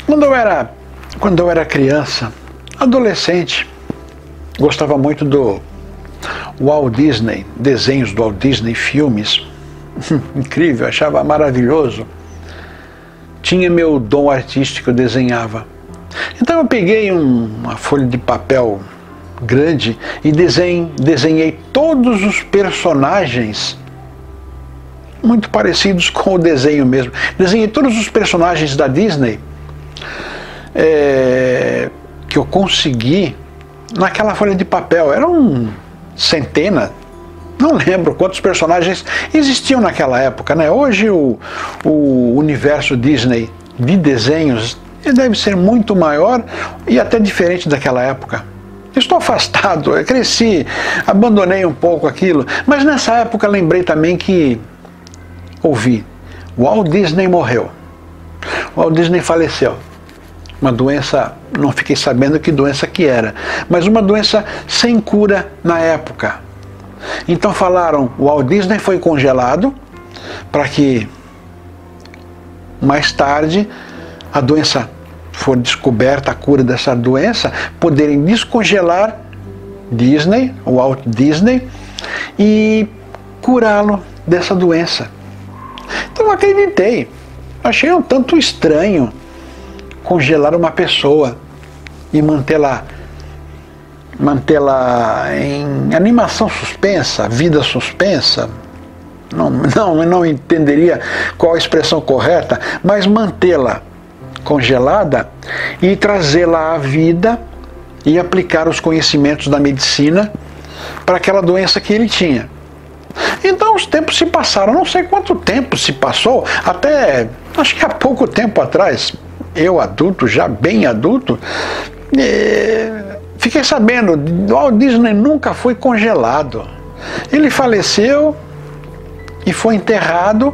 Quando eu era criança, adolescente, gostava muito do Walt Disney, desenhos do Walt Disney, filmes. Incrível, achava maravilhoso. Tinha meu dom artístico, eu desenhava. Então eu peguei uma folha de papel grande e desenhei todos os personagens muito parecidos com o desenho mesmo. Desenhei todos os personagens da Disney que eu consegui naquela folha de papel. Eram centenas, não lembro quantos personagens existiam naquela época, né? Hoje o universo Disney de desenhos deve ser muito maior e até diferente daquela época. Estou afastado, eu cresci, abandonei um pouco aquilo, mas nessa época lembrei também que ouvi, Walt Disney morreu, Walt Disney faleceu. Uma doença, não fiquei sabendo que doença que era, mas uma doença sem cura na época. Então falaram, o Walt Disney foi congelado para que mais tarde a doença for descoberta, a cura dessa doença, poderem descongelar Disney, o Walt Disney, e curá-lo dessa doença. Então eu acreditei, achei um tanto estranho congelar uma pessoa e mantê-la em animação suspensa, vida suspensa. Não entenderia qual a expressão correta, mas mantê-la congelada e trazê-la à vida e aplicar os conhecimentos da medicina para aquela doença que ele tinha. Então os tempos se passaram, não sei quanto tempo se passou, até acho que há pouco tempo atrás, eu adulto, já bem adulto, fiquei sabendo, o Walt Disney nunca foi congelado. Ele faleceu e foi enterrado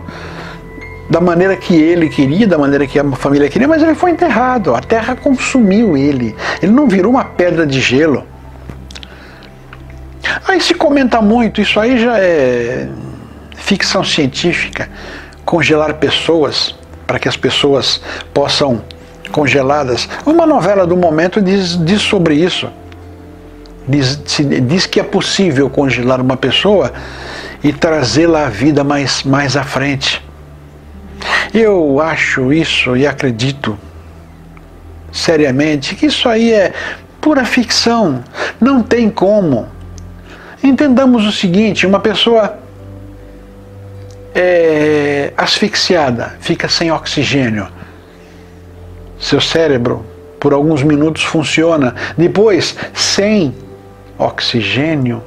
da maneira que ele queria, da maneira que a família queria, mas ele foi enterrado, a terra consumiu ele não virou uma pedra de gelo. Aí se comenta muito, isso aí já é ficção científica, congelar pessoas, para que as pessoas possam congeladas. Uma novela do momento diz sobre isso. Diz que é possível congelar uma pessoa e trazê-la à vida mais à frente. Eu acho isso e acredito seriamente que isso aí é pura ficção. Não tem como. Entendamos o seguinte, uma pessoa asfixiada, fica sem oxigênio. Seu cérebro, por alguns minutos, funciona. Depois, sem oxigênio,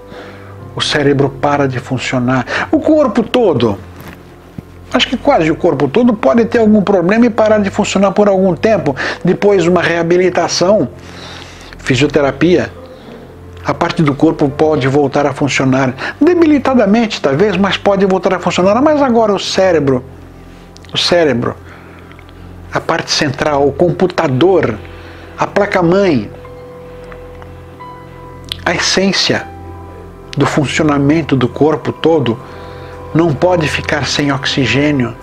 o cérebro para de funcionar. O corpo todo, acho que quase o corpo todo, pode ter algum problema e parar de funcionar por algum tempo. Depois, uma reabilitação, fisioterapia, a parte do corpo pode voltar a funcionar. Debilitadamente, talvez, mas pode voltar a funcionar. Mas agora o cérebro, a parte central, o computador, a placa-mãe, a essência do funcionamento do corpo todo não pode ficar sem oxigênio.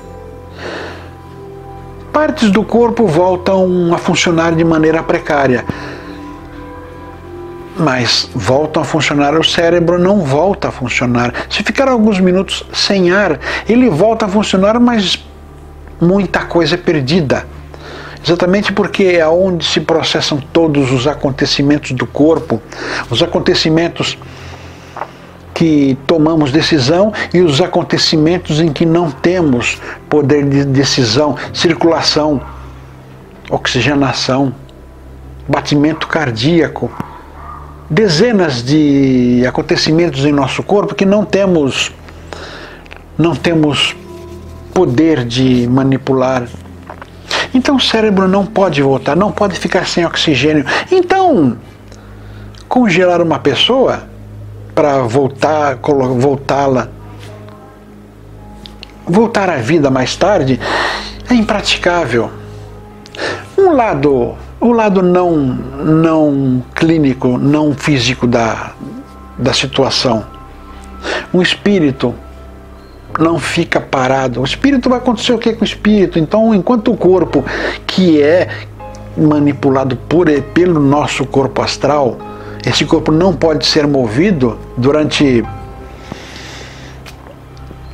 Partes do corpo voltam a funcionar de maneira precária, mas voltam a funcionar. O cérebro não volta a funcionar. Se ficar alguns minutos sem ar, ele volta a funcionar, mas muita coisa é perdida. Exatamente porque é onde se processam todos os acontecimentos do corpo, os acontecimentos que tomamos decisão e os acontecimentos em que não temos poder de decisão, circulação, oxigenação, batimento cardíaco, dezenas de acontecimentos em nosso corpo que não temos poder de manipular. Então o cérebro não pode voltar, não pode ficar sem oxigênio. Então, congelar uma pessoa para voltar à vida mais tarde é impraticável. O lado não clínico, não físico da situação. Um espírito não fica parado. O espírito vai acontecer o que com o espírito? Então, enquanto o corpo, que é manipulado pelo nosso corpo astral. Esse corpo não pode ser movido durante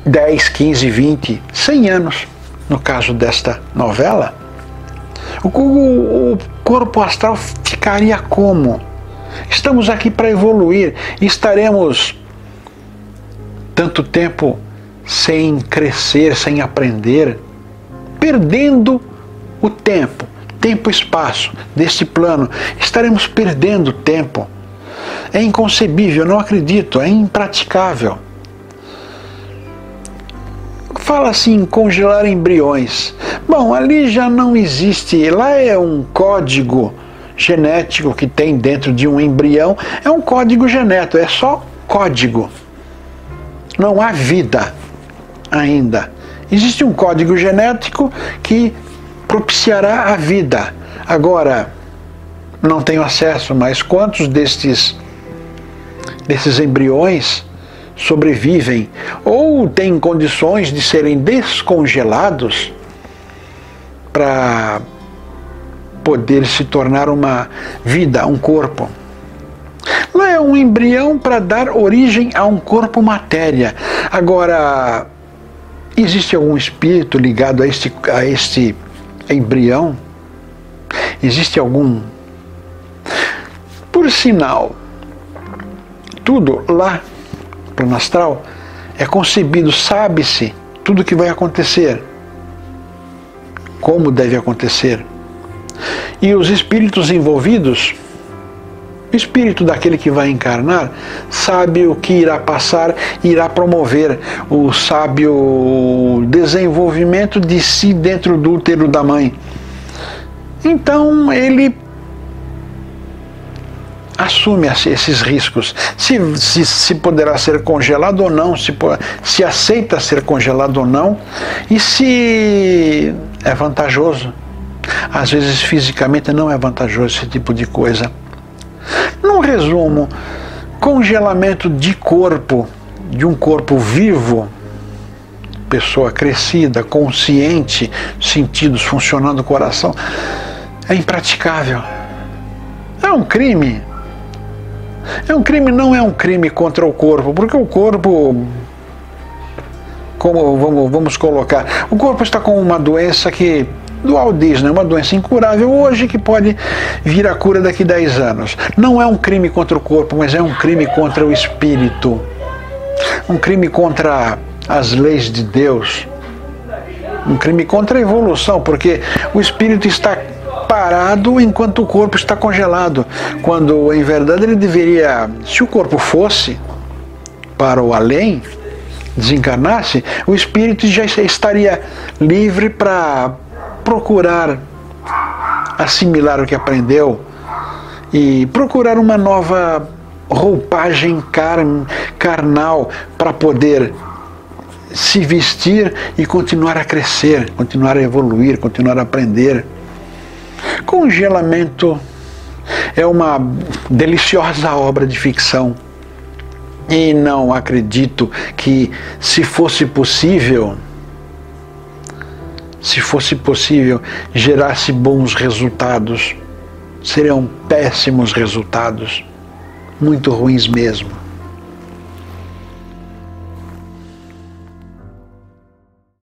10, 15, 20, 100 anos. No caso desta novela, o corpo astral ficaria como? Estamos aqui para evoluir. Estaremos tanto tempo sem crescer, sem aprender, perdendo o tempo e espaço deste plano. Estaremos perdendo tempo. É inconcebível, não acredito, é impraticável. Fala-se em congelar embriões. Bom, ali já não existe, lá é um código genético que tem dentro de um embrião, é um código genético, é só código. Não há vida ainda. Existe um código genético que propiciará a vida. Agora, não tenho acesso, mas quantos desses embriões sobrevivem ou têm condições de serem descongelados para poder se tornar uma vida, um corpo? Lá é um embrião para dar origem a um corpo matéria. Agora, existe algum espírito ligado a este embrião? Existe algum? Por sinal, tudo lá, plano astral, é concebido, sabe-se tudo o que vai acontecer, como deve acontecer. E os espíritos envolvidos, o espírito daquele que vai encarnar, sabe o que irá passar, irá promover o sábio desenvolvimento de si dentro do útero da mãe. Então ele assume esses riscos. Se poderá ser congelado ou não, se aceita ser congelado ou não, e se é vantajoso. Às vezes fisicamente não é vantajoso esse tipo de coisa. Num resumo, congelamento de corpo, de um corpo vivo, pessoa crescida, consciente, sentidos funcionando, coração, é impraticável. É um crime. É um crime, não é um crime contra o corpo, porque o corpo, como vamos colocar, o corpo está com uma doença do Walt Disney, uma doença incurável hoje que pode vir a cura daqui a 10 anos. Não é um crime contra o corpo, mas é um crime contra o espírito. Um crime contra as leis de Deus. Um crime contra a evolução, porque o espírito está parado enquanto o corpo está congelado. Quando, em verdade, ele deveria, se o corpo fosse para o além, desencarnasse, o espírito já estaria livre para procurar assimilar o que aprendeu e procurar uma nova roupagem carnal para poder se vestir e continuar a crescer, continuar a evoluir, continuar a aprender. Congelamento é uma deliciosa obra de ficção e não acredito que se fosse possível gerasse bons resultados. Seriam péssimos resultados, muito ruins mesmo.